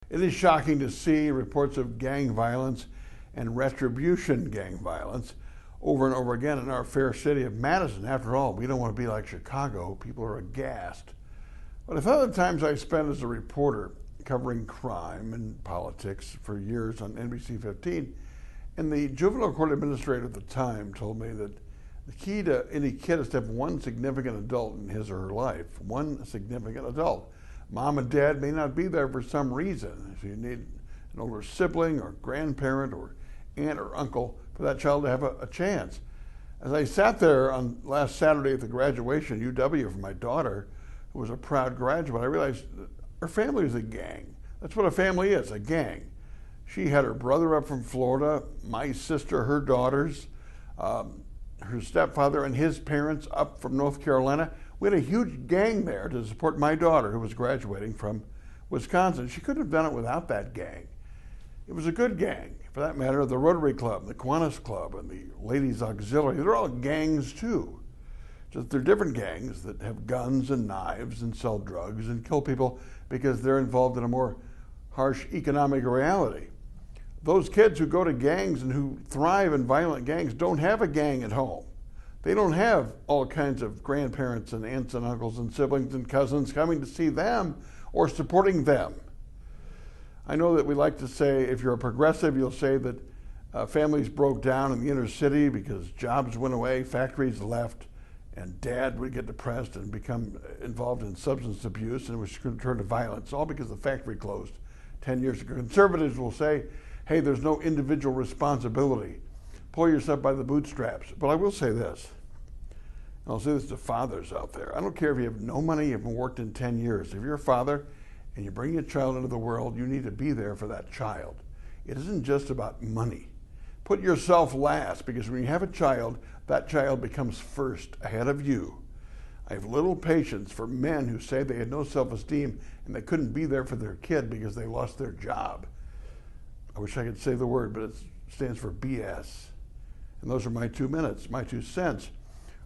It is shocking to see reports of gang violence and retribution gang violence over and over again in our fair city of Madison. After all, we don't want to be like Chicago. People are aghast. But I thought of the times I spent as a reporter covering crime and politics for years on NBC 15, and the juvenile court administrator at the time told me that the key to any kid is to have one significant adult in his or her life, one significant adult. Mom and dad may not be there for some reason. So you need an older sibling or grandparent or aunt or uncle for that child to have a chance. As I sat there on last Saturday at the graduation at UW for my daughter, who was a proud graduate, I realized her family was a gang. That's what a family is, a gang. She had her brother up from Florida, my sister, her daughters, her stepfather and his parents up from North Carolina. We had a huge gang there to support my daughter who was graduating from Wisconsin. She couldn't have done it without that gang. It was a good gang. For that matter, the Rotary Club, the Kiwanis Club, and the Ladies Auxiliary, they're all gangs too. Just they're different gangs that have guns and knives and sell drugs and kill people because they're involved in a more harsh economic reality. Those kids who go to gangs and who thrive in violent gangs don't have a gang at home. They don't have all kinds of grandparents and aunts and uncles and siblings and cousins coming to see them or supporting them. I know that we like to say, if you're a progressive, you'll say that families broke down in the inner city because jobs went away, factories left, and dad would get depressed and become involved in substance abuse and was going to turn to violence, all because the factory closed 10 years ago. Conservatives will say, hey, there's no individual responsibility. Pull yourself by the bootstraps. But I will say this, and I'll say this to fathers out there. I don't care if you have no money, you haven't worked in 10 years. If you're a father and you bring your child into the world, you need to be there for that child. It isn't just about money. Put yourself last, because when you have a child, that child becomes first ahead of you. I have little patience for men who say they had no self-esteem and they couldn't be there for their kid because they lost their job. I wish I could say the word, but it stands for BS. And those are my 2 minutes. My 2 cents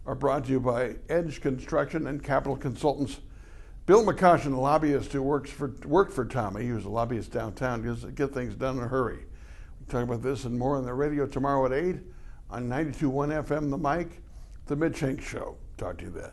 are brought to you by Edge Construction and Capital Consultants. Bill McCoshen, a lobbyist who worked for Tommy, he was a lobbyist downtown, get things done in a hurry. We'll talk about this and more on the radio tomorrow at 8 on 92.1 FM, The Mic, The Mitch Henck Show. Talk to you then.